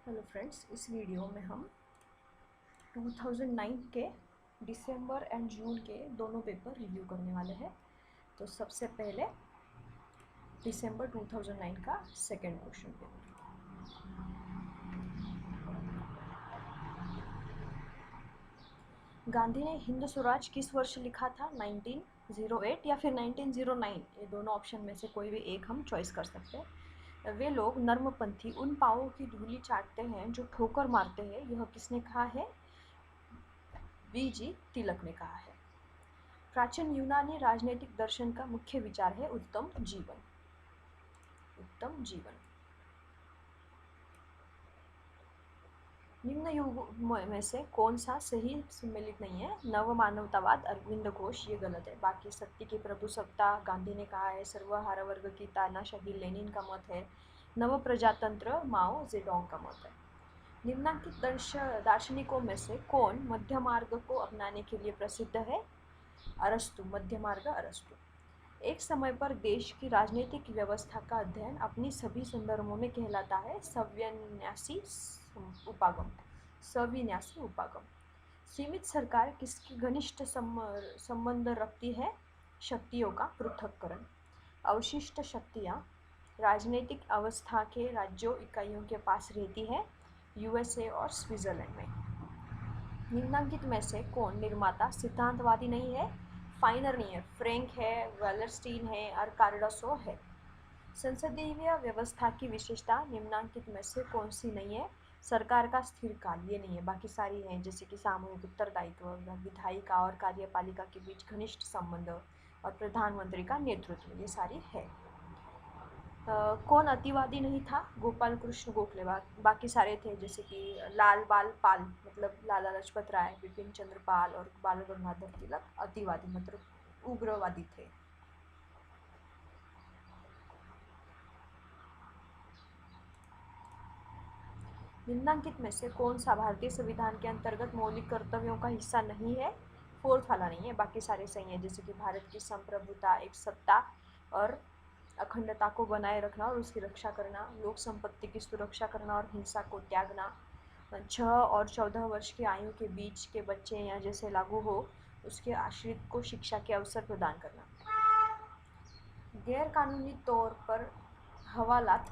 Hello friends, इस video में हम 2009 के दिसंबर एंड जून के दोनों पेपर रिव्यू करने वाले हैं। तो सबसे पहले दिसंबर 2009 का सेकंड क्वेश्चन पेपर। गांधी ने हिंद स्वराज किस वर्ष लिखा था? 1908 या फिर 1909? ये दोनों ऑप्शन में से कोई भी एक हम चॉइस कर सकते हैं। वे लोग नर्मपंथी उन पाँवों की धूली चाटते हैं जो ठोकर मारते हैं, यह किसने कहा है? वीजी तिलक ने कहा है। प्राचीन यूनानी राजनीतिक दर्शन का मुख्य विचार है उत्तम जीवन। उत्तम जीवन। निम्न युगों में से कौन सा सही सम्मिलित नहीं है? नव मानवतावाद अरविंद घोष, ये गलत है। बाकी सत्य की प्रभु सत्ता गांधी ने कहा है। सर्वहारा वर्ग की तानाशाही लेनिन का मत है। नव प्रजातंत्र माओ जेडोंग का मत है। निम्नांकित दार्शनिकों में से कौन मध्य मार्ग को अपनाने के लिए प्रसिद्ध है? अरस्तु, मध्य मार्ग अरस्तु। एक समय पर देश की राजनीतिक व्यवस्था का अध्ययन अपनी सभी संदर्भों में कहलाता है सविन्यासी उपागम। सविन्यासी उपागम। सीमित सरकार किसकी घनिष्ठ संबंध रखती है? शक्तियों का पृथक्करण। अवशिष्ट शक्तियाँ राजनीतिक अवस्था के राज्यों इकाइयों के पास रहती है, यूएसए और स्विट्जरलैंड में। निम्नांकित में से कौन निर्माता सिद्धांतवादी नहीं है? फाइनर नहीं है, फ्रैंक है, वेलरस्टीन है और कार्डोसो है। संसदीय व्यवस्था की विशेषता निम्नांकित में से कौन सी नहीं है? सरकार का स्थिर काल, ये नहीं है। बाकी सारी हैं, जैसे कि सामूहिक उत्तरदायित्व, विधायिका और कार्यपालिका के बीच घनिष्ठ संबंध और प्रधानमंत्री का नेतृत्व, ये सारी है। कौन अतिवादी नहीं था? गोपाल कृष्ण गोखले। बाकी सारे थे, जैसे कि लाल बाल पाल मतलब लाला लाजपत राय, बिपिन चंद्र पाल और बाल गंगाधर तिलक अतिवादी मतलब उग्रवादी थे। निम्नांकित में से कौन सा भारतीय संविधान के अंतर्गत मौलिक कर्तव्यों का हिस्सा नहीं है? फोर्थ वाला नहीं है। बाकी सारे सही हैं, जैसे कि भारत की संप्रभुता, एक सत्ता और अखंडता को बनाए रखना और उसकी रक्षा करना, लोक संपत्ति की सुरक्षा करना और हिंसा को त्यागना, 6 और 14 वर्ष की आयु के बीच के बच्चे या जैसे लागू हो उसके आश्रित को शिक्षा के अवसर प्रदान करना। गैर कानूनी तौर पर हवालात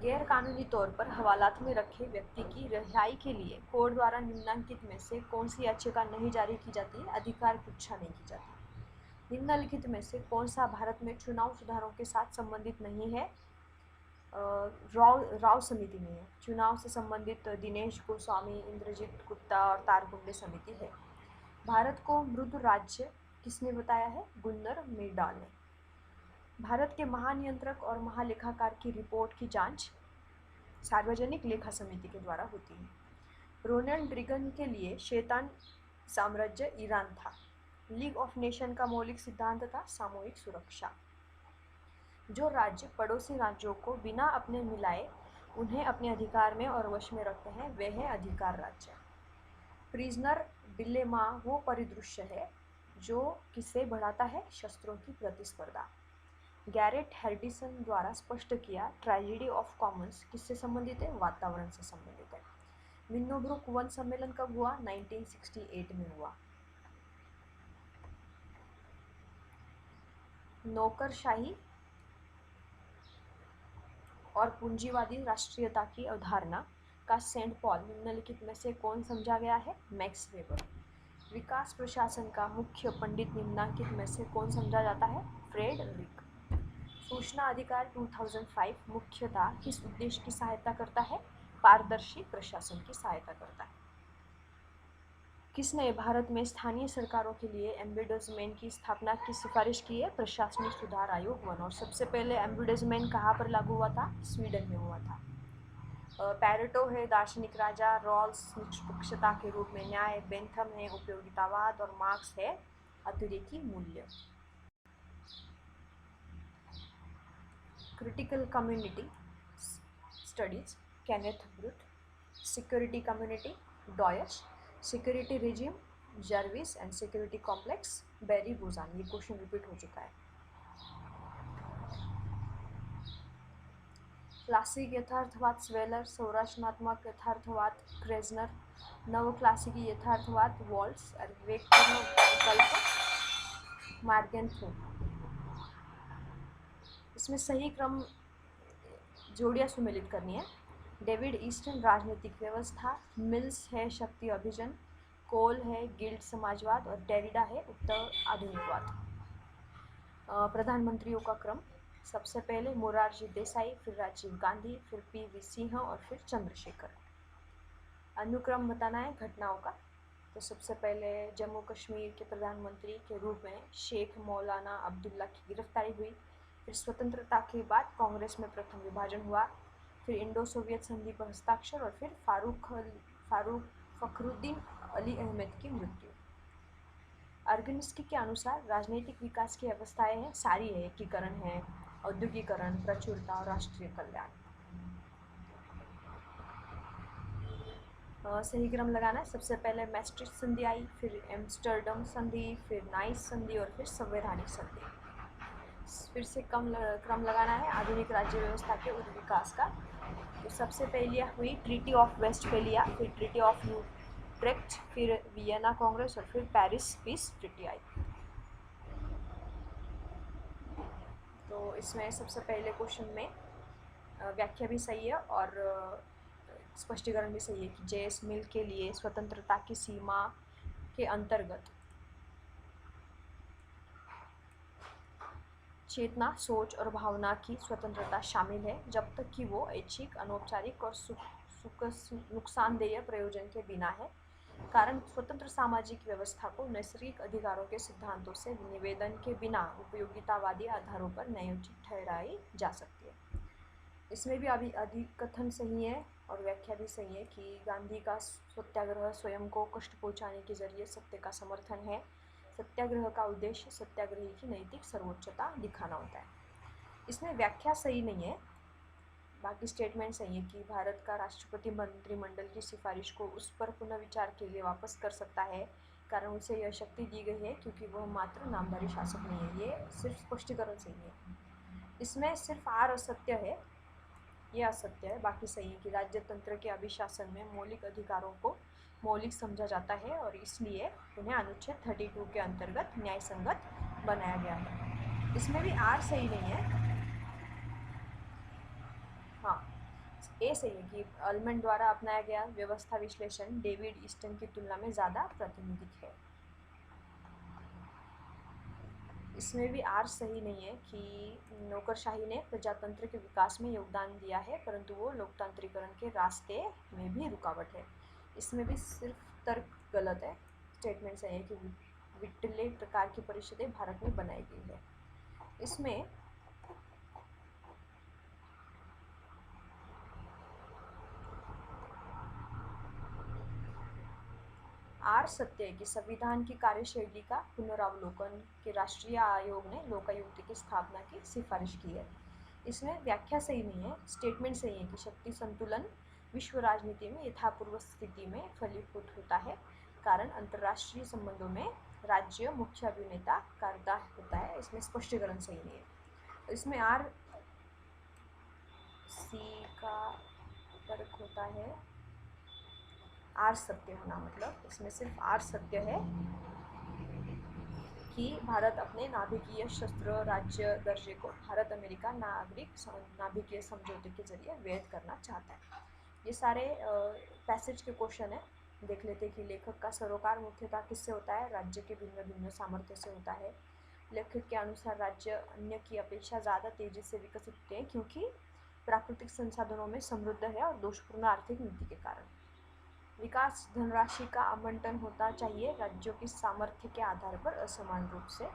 गैर कानूनी तौर पर हवालात में रखे व्यक्ति की रिहाई के लिए कोर्ट द्वारा निम्नांकित में से कौन सी याचिका नहीं जारी की जाती? अधिकार पृच्छा नहीं की जाती। निम्नलिखित में से कौन सा भारत में चुनाव सुधारों के साथ संबंधित नहीं है? राव समिति में है। चुनाव से संबंधित दिनेश गोस्वामी, इंद्रजीत गुप्ता और तारकुंडे समिति है। भारत को मृदु राज्य किसने बताया है? गुन्नर मिर्डाल ने। भारत के महानियंत्रक और महालेखाकार की रिपोर्ट की जांच सार्वजनिक लेखा समिति के द्वारा होती है। रोनाल्ड रीगन के लिए शैतान साम्राज्य ईरान था। लीग ऑफ नेशन का मौलिक सिद्धांत था सामूहिक सुरक्षा। जो राज्य पड़ोसी राज्यों को बिना अपने मिलाए उन्हें अपने अधिकार में और वश में रखते हैं, वे है अधिकार राज्य। प्रिजनर डिलेमा वो परिदृश्य है जो किसे बढ़ाता है? शस्त्रों की प्रतिस्पर्धा। गैरेट हेर्डिसन द्वारा स्पष्ट किया ट्रेजेडी ऑफ कॉमन्स किससे संबंधित है? वातावरण से संबंधित है। विन्नोब्रुक वन सम्मेलन कब हुआ? 1968 में हुआ। नौकरशाही और पूंजीवादी राष्ट्रीयता की अवधारणा का सेंट पॉल निम्नलिखित में से कौन समझा गया है? Max weber. विकास प्रशासन का मुख्य पंडित निम्नांकित में से कौन समझा जाता है? फ्रेडरिक। सूचना अधिकार 2005 मुख्यतः किस उद्देश्य की सहायता करता है? पारदर्शी प्रशासन की सहायता करता है। किसने भारत में स्थानीय सरकारों के लिए एम्बुड्समैन की स्थापना की सिफारिश की है? प्रशासनिक सुधार आयोग 1। और सबसे पहले एम्बुड्समैन कहाँ पर लागू हुआ था? स्वीडन में हुआ था। पैरेटो है दार्शनिक राजा, रॉल्स निष्पक्षता के रूप में न्याय, बेंथम है उपयोगितावाद और मार्क्स है अतिरेकी मूल्य। क्रिटिकल कम्युनिटी स्टडीज केनेथ ब्रूट। Security community Deutsch. Security regime Jervis and security complex Barry Buzan. ये क्वेश्चन रिपीट हो चुका है। क्लासिक यथार्थवाद स्वेलर, संरचनात्मक यथार्थवाद क्रेजनर, नवक्लासिकी यथार्थवाद वॉल्स और विवेकपूर्ण विकल्प मार्गेंथो। इसमें सही क्रम जोड़ियाँ सुमेलित करनी है। डेविड ईस्टन राजनीतिक व्यवस्था, मिल्स है शक्ति अभिजन, कोल है गिल्ड समाजवाद और डेरिडा है उत्तर आधुनिकवाद। प्रधानमंत्रियों का क्रम, सबसे पहले मोरारजी देसाई, फिर राजीव गांधी, फिर पी.वी. सिंह और फिर चंद्रशेखर। अनुक्रम बताना है घटनाओं का। तो सबसे पहले जम्मू कश्मीर के प्रधानमंत्री के रूप में शेख मौलाना अब्दुल्ला की गिरफ्तारी हुई। फिर स्वतंत्रता के बाद कांग्रेस में प्रथम विभाजन हुआ। फिर इंडो सोवियत संधि पर हस्ताक्षर और फिर फारूक फखरुद्दीन अली अहमद की मृत्यु। अर्गनिस्की के अनुसार राजनीतिक विकास की अवस्थाएं हैं सारी है, एकीकरण है, औद्योगिकरण, प्रचुरता और राष्ट्रीय कल्याण। सही क्रम लगाना है। सबसे पहले मैस्ट्रिक्ट संधि आई, फिर एम्स्टर्डम संधि, फिर नाइस संधि और फिर संवैधानिक संधि। फिर से क्रम लगाना है आधुनिक राज्य व्यवस्था के विकास का। तो सबसे पहले हुई ट्रीटी ऑफ वेस्टफेलिया, फिर ट्रीटी ऑफ यूट्रेक्ट, फिर वियना कांग्रेस और फिर पेरिस पीस ट्रीटी आई। तो इसमें सबसे पहले क्वेश्चन में व्याख्या भी सही है और स्पष्टीकरण भी सही है कि जेएस मिल के लिए स्वतंत्रता की सीमा के अंतर्गत चेतना, सोच और भावना की स्वतंत्रता शामिल है, जब तक कि वो ऐच्छिक, अनौपचारिक और नुकसानदेह प्रयोजन के बिना है। कारण स्वतंत्र सामाजिक व्यवस्था को नैसर्गिक अधिकारों के सिद्धांतों से निवेदन के बिना उपयोगितावादी आधारों पर न्यायोचित ठहराई जा सकती है। इसमें भी अभी अधिक कथन सही है और व्याख्या भी सही है कि गांधी का सत्याग्रह स्वयं को कष्ट पहुंचाने के जरिए सत्य का समर्थन है। सत्याग्रह का उद्देश्य सत्याग्रही की नैतिक सर्वोच्चता दिखाना होता है। इसमें व्याख्या सही नहीं है, बाकी स्टेटमेंट सही है कि भारत का राष्ट्रपति मंत्रिमंडल की सिफारिश को उस पर पुनर्विचार के लिए वापस कर सकता है, कारण उसे यह शक्ति दी गई है क्योंकि वह मात्र नामधारी शासक नहीं है। ये सिर्फ स्पष्टीकरण सही है। इसमें सिर्फ आर असत्य है, ये असत्य है, बाकी सही है कि राज्य तंत्र के अभिशासन में मौलिक अधिकारों को मौलिक समझा जाता है और इसलिए उन्हें अनुच्छेद 32 के अंतर्गत न्याय संगत बनाया गया है। इसमें भी आर सही नहीं है। हाँ, ए सही है कि अल्मंड द्वारा अपनाया गया व्यवस्था विश्लेषण डेविड ईस्टन की तुलना में ज़्यादा प्रातिनिधिक है। इसमें भी आर सही नहीं है कि नौकरशाही ने प्रजातंत्र के विकास में योगदान दिया है, परंतु वो लोकतांत्रिकरण के रास्ते में भी रुकावट है। इसमें भी सिर्फ तर्क गलत है। स्टेटमेंट सही है कि विट्ले प्रकार की परिषदें भारत में बनाई गई है। इसमें आर सत्य है कि संविधान की कार्यशैली का पुनरावलोकन के राष्ट्रीय आयोग ने लोकायुक्त की स्थापना की सिफारिश की है। इसमें व्याख्या सही नहीं है। स्टेटमेंट सही है कि शक्ति संतुलन विश्व राजनीति में यथापूर्व स्थिति में फलीभूत होता है, कारण अंतर्राष्ट्रीय संबंधों में राज्य मुख्य अभिनेता करता होता है। इसमें स्पष्टीकरण सही नहीं है। इसमें आर सी का तर्क होता है आर सत्य होना, मतलब इसमें सिर्फ आर सत्य है कि भारत अपने नाभिकीय शस्त्र राज्य दर्जे को भारत अमेरिका नाभिकीय समझौते के जरिए वैध करना चाहता है। ये सारे पैसेज के क्वेश्चन है। देख लेते हैं कि लेखक का सरोकार मुख्यतः किससे होता है? राज्य के भिन्न भिन्न सामर्थ्य से होता है। लेखक के अनुसार राज्य अन्य की अपेक्षा ज़्यादा तेजी से विकसित होते हैं क्योंकि प्राकृतिक संसाधनों में समृद्ध है और दोषपूर्ण आर्थिक नीति के कारण। विकास धनराशि का आवंटन होता चाहिए राज्यों की सामर्थ्य के आधार पर असमान रूप से।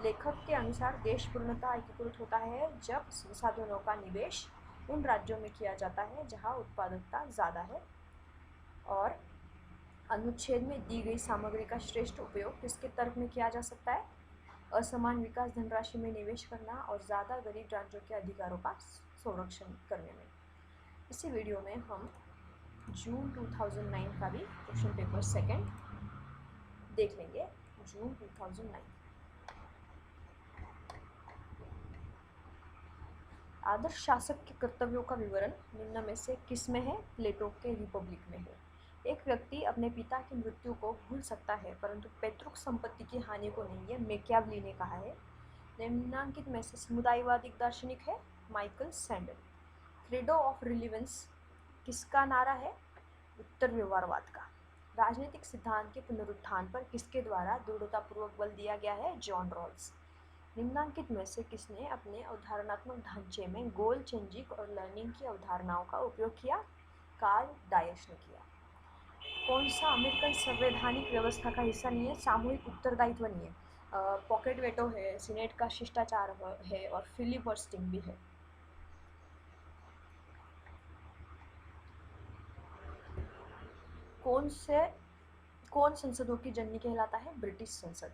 लेखक के अनुसार देश पूर्णतः एकीकृत होता है जब संसाधनों का निवेश उन राज्यों में किया जाता है जहां उत्पादकता ज़्यादा है। और अनुच्छेद में दी गई सामग्री का श्रेष्ठ उपयोग किसके तर्क में किया जा सकता है? असमान विकास धनराशि में निवेश करना और ज़्यादा गरीब राज्यों के अधिकारों का संरक्षण करने में। इसी वीडियो में हम जून 2009 का भी क्वेश्चन पेपर सेकंड देख लेंगे। जून 2009 आदर्श शासक के कर्तव्यों का विवरण निम्न में से किस में है? प्लेटो के रिपब्लिक में है। एक व्यक्ति अपने पिता की मृत्यु को भूल सकता है परंतु पैतृक संपत्ति की हानि को नहीं, ये मैकियावेली ने कहा है। निम्नांकित में से समुदायवादी दार्शनिक है? Michael sandal. Credo of relevance किसका नारा है? उत्तर व्यवहारवाद का। राजनीतिक सिद्धांत के पुनरुत्थान पर किसके द्वारा दृढ़तापूर्वक बल दिया गया है? John Rawls. निम्नांकित में से किसने अपने अवधारणात्मक ढांचे में गोल चेंजिंग और लर्निंग की अवधारणाओं का उपयोग किया? कार्ल डायश ने किया। कौन सा अमेरिकन संवैधानिक व्यवस्था का हिस्सा नहीं है? सामूहिक उत्तरदायित्व नहीं है। पॉकेट वेटो है, सीनेट का शिष्टाचार है और फिलिबस्टरिंग भी है। कौन संसदों की जननी कहलाता है? ब्रिटिश संसद।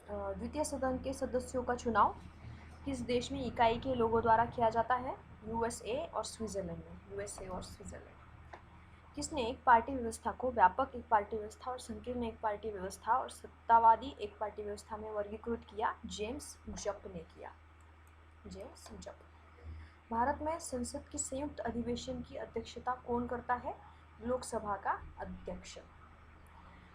द्वितीय सदन के सदस्यों का चुनाव किस देश में इकाई के लोगों द्वारा किया जाता है? यूएसए और स्विट्जरलैंड में। यूएसए और स्विट्जरलैंड। किसने एक पार्टी व्यवस्था को व्यापक एक पार्टी व्यवस्था और संकीर्ण एक पार्टी व्यवस्था और सत्तावादी एक पार्टी व्यवस्था में वर्गीकृत किया? जेम्स जप ने किया। जेम्स जप। भारत में संसद की संयुक्त अधिवेशन की अध्यक्षता कौन करता है? लोकसभा का अध्यक्ष।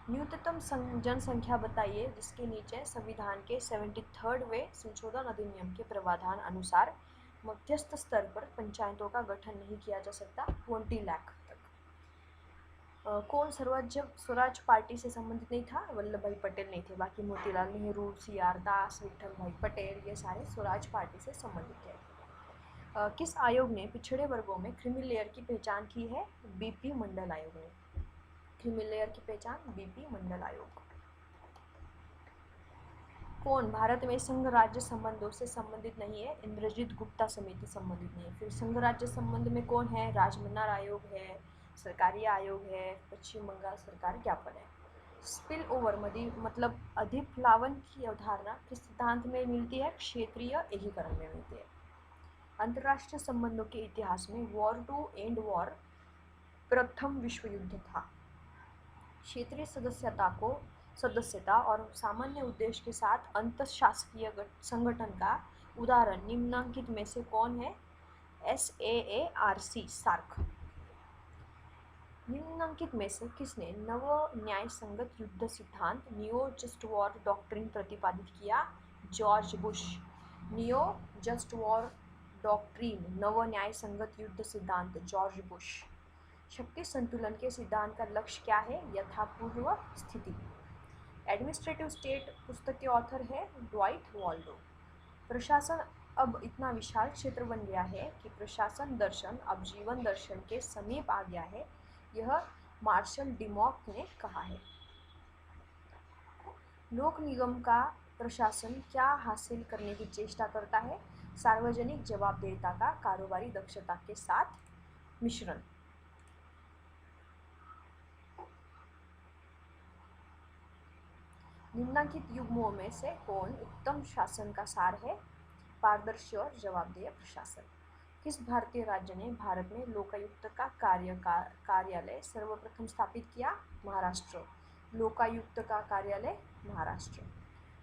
न्यूनतम जनसंख्या बताइए जिसके नीचे संविधान के 73वें संशोधन अधिनियम के प्रावधान अनुसार मध्यस्थ स्तर पर पंचायतों का गठन नहीं किया जा सकता। 20 लाख तक। कौन स्वराज पार्टी से संबंधित नहीं था? वल्लभ भाई पटेल नहीं थे, बाकी मोतीलाल नेहरू, CR दास, विठल भाई पटेल, ये सारे स्वराज पार्टी से संबंधित थे। किस आयोग ने पिछड़े वर्गों में क्रीमी लेयर की पहचान की है? BP मंडल आयोग ने। क्रीमी लेयर की पहचान BP मंडल आयोग। कौन भारत में संघ राज्य संबंधों से संबंधित नहीं है? इंद्रजीत गुप्ता समिति संबंधित नहीं है। फिर संघ राज्य संबंध में कौन है? राजमन्नार आयोग है, सरकारी आयोग है, पश्चिम बंगाल सरकार ज्ञापन है। स्पिल ओवर मतलब अधिप्लावन की अवधारणा किस सिद्धांत में मिलती है? क्षेत्रीय एकीकरण में मिलती है। अंतर्राष्ट्रीय संबंधों के इतिहास में वॉर टू एंड वॉर प्रथम विश्व युद्ध था। क्षेत्रीय सदस्यता और सामान्य उद्देश्य के साथ अंतःशासकीय संगठन का उदाहरण निम्नांकित में से कौन है? SAARC SAARC. निम्नांकित में से किसने नव न्याय संगत युद्ध सिद्धांत नियो जस्ट वॉर डॉक्ट्रिन प्रतिपादित किया? George Bush. Neo just war doctrine नव न्याय संगत युद्ध सिद्धांत, जॉर्ज बुश। शक्ति संतुलन के सिद्धांत का लक्ष्य क्या है? यथापूर्व स्थिति। एडमिनिस्ट्रेटिव स्टेट पुस्तक के ऑथर है ड्वाइट वॉल्डो। प्रशासन अब इतना विशाल क्षेत्र बन गया है कि प्रशासन दर्शन अब जीवन दर्शन के समीप आ गया है, यह मार्शल डिमॉक ने कहा है। लोक निगम का प्रशासन क्या हासिल करने की चेष्टा करता है? सार्वजनिक जवाबदेहिता का कारोबारी दक्षता के साथ मिश्रण। निम्नांकित युग्मों में से कौन उत्तम शासन का सार है? पारदर्शी और जवाबदेह प्रशासन। किस भारतीय राज्य ने भारत में लोकायुक्त का कार्यालय सर्वप्रथम स्थापित किया? महाराष्ट्र। लोकायुक्त का कार्यालय महाराष्ट्र।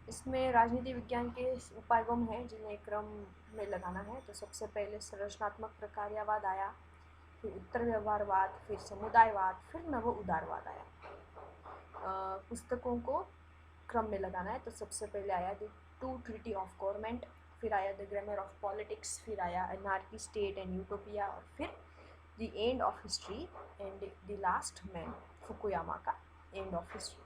इसमें राजनीति विज्ञान के उपागम हैं जिन्हें क्रम में लगाना है। तो सबसे पहले संरचनात्मक प्रकार्यवाद आया, फिर उत्तर व्यवहारवाद, फिर समुदायवाद, फिर नव उदारवाद आया। पुस्तकों को क्रम में लगाना है। तो सबसे पहले आया the two treaty of government, फिर आया द ग्रामर ऑफ पॉलिटिक्स, फिर आया एनार्की, स्टेट एंड यूटोपिया, और फिर the end of history and the last man, Fukuyama का एंड ऑफ हिस्ट्री।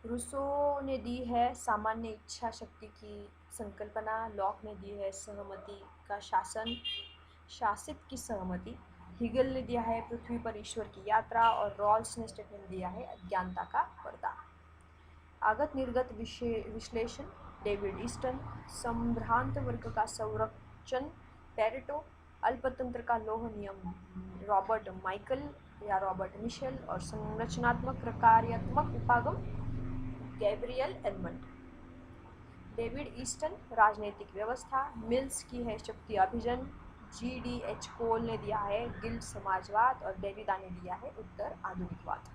रूसो ने दी है सामान्य इच्छा शक्ति की संकल्पना, लॉक ने दी है सहमति का शासित की सहमति, हिगल ने दिया है पृथ्वी पर ईश्वर की यात्रा, और रॉल्स ने स्टेटमेंट दिया है अज्ञानता का पर्दा। आगत निर्गत विश्लेषण डेविड ईस्टन, संभ्रांत वर्ग का संरक्षण पेरेटो, अल्पतंत्र का लौह नियम रॉबर्ट माइकल या रॉबर्ट मिशेल, और संरचनात्मक प्रकार्यात्मक उपागम गैब्रियल एलमंड। डेविड ईस्टन राजनीतिक व्यवस्था, मिल्स की है शक्ति अभिजन, GDH कोल ने दिया है गिल्ड समाजवाद, और डेरिडा ने दिया है उत्तर आधुनिकवाद।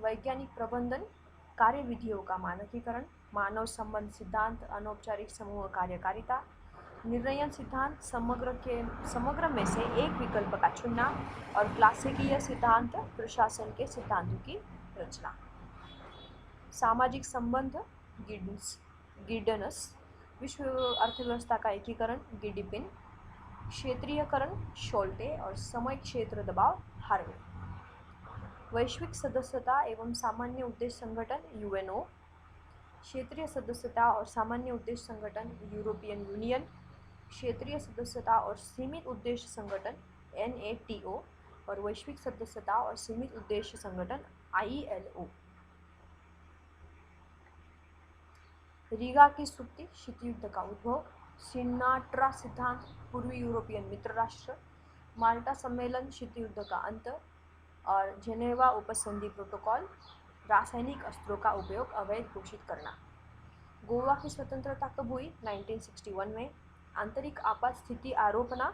वैज्ञानिक प्रबंधन कार्यविधियों का मानकीकरण, मानव संबंध सिद्धांत, अनौपचारिक समूह कार्यकारिता, निर्णयन सिद्धांत, समग्र में से एक विकल्प का चुनना, और क्लासिकीय सिद्धांत, प्रशासन के सिद्धांतों की रचना। सामाजिक संबंध, गिडनस, विश्व अर्थव्यवस्था का एकीकरण, गिडिपिन, क्षेत्रीयकरण, शोल्टे, और समय क्षेत्र दबाव, हार्वे। वैश्विक सदस्यता एवं सामान्य उद्देश्य संगठन, यूएनओ, क्षेत्रीय सदस्यता और सामान्य उद्देश्य संगठन, यूरोपियन यूनियन, क्षेत्रीय सदस्यता और सीमित उद्देश्य संगठन, एनएटीओ, और वैश्विक सदस्यता और सीमित उद्देश्य संगठन, आईएलओ। रीगा की सूक्ति, शीत युद्ध का उद्भव, सिनाट्रा सिद्धांत, पूर्वी यूरोपियन मित्र राष्ट्र, माल्टा सम्मेलन, शीत युद्ध का अंत, और जेनेवा उपसंधि प्रोटोकॉल, रासायनिक अस्त्रों का उपयोग अवैध घोषित करना। गोवा की स्वतंत्रता कब हुई? 1961 में। आंतरिक आपात स्थिति आरोपना,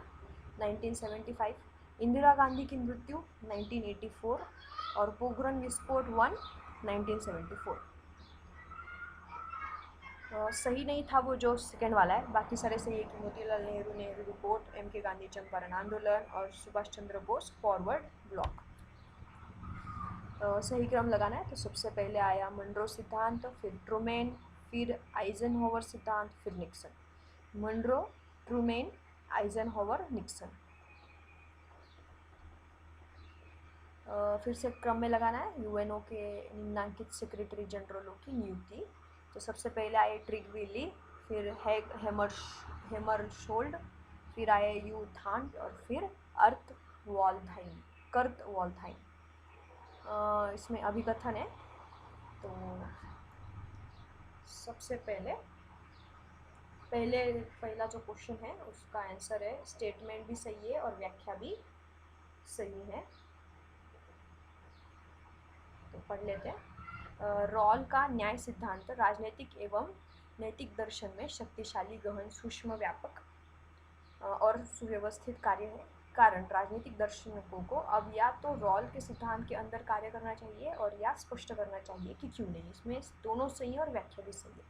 1975। इंदिरा गांधी की मृत्यु, 1984, और पोखरण विस्फोट 1, 1974। सही नहीं था वो जो सेकेंड वाला है, बाकी सारे सही है कि मोतीलाल नेहरू, नेहरू रिपोर्ट, एम के गांधी चंपारण आंदोलन, और सुभाष चंद्र बोस फॉरवर्ड ब्लॉक। सही क्रम लगाना है तो सबसे पहले आया मनरो सिद्धांत, फिर ट्रूमैन, फिर आइजनहोवर सिद्धांत, फिर Nixon. Monroe, Truman, Eisenhower, Nixon. फिर से क्रम में लगाना है। यूएनओ के निम्नांकित सेक्रेटरी जनरलों की नियुक्ति, तो सबसे पहले आए ट्रिगविली, फिर हेमरशोल्ड, फिर आए यू थांट, और फिर कर्त वॉल्थाइन। इसमें अभिकथन है, तो सबसे पहला जो क्वेश्चन है उसका आंसर है, स्टेटमेंट भी सही है और व्याख्या भी सही है, तो पढ़ लेते हैं। रॉल का न्याय सिद्धांत राजनीतिक एवं नैतिक दर्शन में शक्तिशाली, गहन, सूक्ष्म, व्यापक और सुव्यवस्थित कार्य है। कारण, राजनीतिक दर्शकों को अब या तो रॉल के सिद्धांत के अंदर कार्य करना चाहिए और या स्पष्ट करना चाहिए कि क्यों नहीं। इसमें दोनों सही है और व्याख्या भी सही है।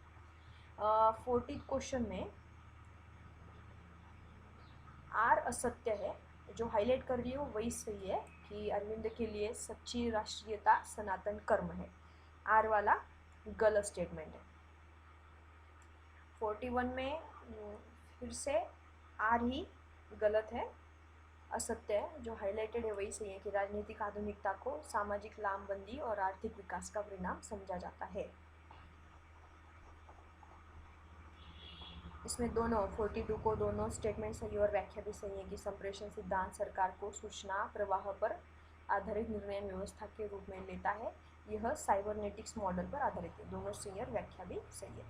40 क्वेश्चन में आर असत्य है, जो हाईलाइट कर रही हूँ वही सही है कि अरविंद के लिए सच्ची राष्ट्रीयता सनातन कर्म है। आर वाला गलत स्टेटमेंट है। 41 में फिर से आर ही गलत है, असत्य है, जो हाईलाइटेड है वही सही है कि राजनीतिक आधुनिकता को सामाजिक लामबंदी और आर्थिक विकास का परिणाम समझा जाता है। इसमें दोनों 42 को दोनों स्टेटमेंट सही और व्याख्या भी सही है कि संप्रेषण सिद्धांत सरकार को सूचना प्रवाह पर आधारित निर्णय व्यवस्था के रूप में लेता है। यह साइबरनेटिक्स मॉडल पर आधारित है। दोनों सही और व्याख्या भी सही है।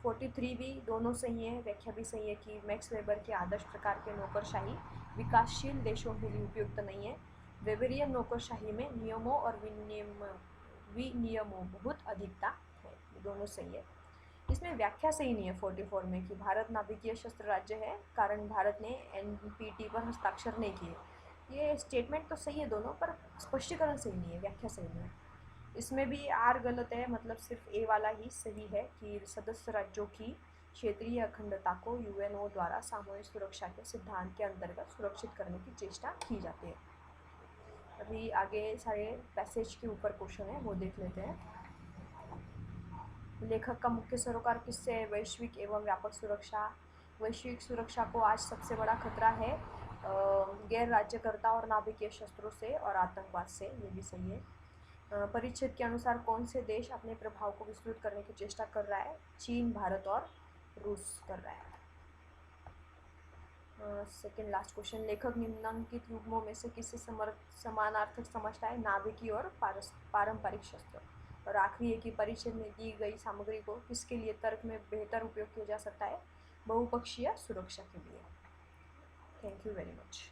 43 भी दोनों सही है, व्याख्या भी सही है कि मैक्स वेबर के आदर्श प्रकार के नौकरशाही विकासशील देशों के लिए उपयुक्त नहीं है। वेबरियन नौकरशाही में नियमों और विनियमों बहुत अधिकता है। दोनों सही है। इसमें व्याख्या सही नहीं है 44 में कि भारत नाभिकीय शस्त्र राज्य है, कारण भारत ने एनपीटी पर हस्ताक्षर नहीं किए। ये स्टेटमेंट तो सही है दोनों, पर स्पष्टीकरण सही नहीं है, व्याख्या सही नहीं है। इसमें भी आर गलत है, मतलब सिर्फ ए वाला ही सही है कि सदस्य राज्यों की क्षेत्रीय अखंडता को यूएनओ द्वारा सामूहिक सुरक्षा के सिद्धांत के अंतर्गत सुरक्षित करने की चेष्टा की जाती है। अभी आगे सारे पैसेज के ऊपर क्वेश्चन है, वो देख लेते हैं। लेखक का मुख्य सरोकार किससे है? वैश्विक एवं व्यापक सुरक्षा। वैश्विक सुरक्षा को आज सबसे बड़ा खतरा है गैर राज्यकर्ता और नाभिकीय शस्त्रों से और आतंकवाद से, ये भी सही है। परिच्छेद के अनुसार कौन से देश अपने प्रभाव को विस्तृत करने की चेष्टा कर रहा है? चीन, भारत और रूस कर रहा है। सेकेंड लास्ट क्वेश्चन, लेखक निम्नांकित युग्मों में से किसे समानार्थक समझता है? नाभिकीय और पारंपरिक शस्त्र। और आखिरी है कि परिच्छेद में दी गई सामग्री को किसके लिए तर्क में बेहतर उपयोग किया जा सकता है? बहुपक्षीय सुरक्षा के लिए। Thank you very much.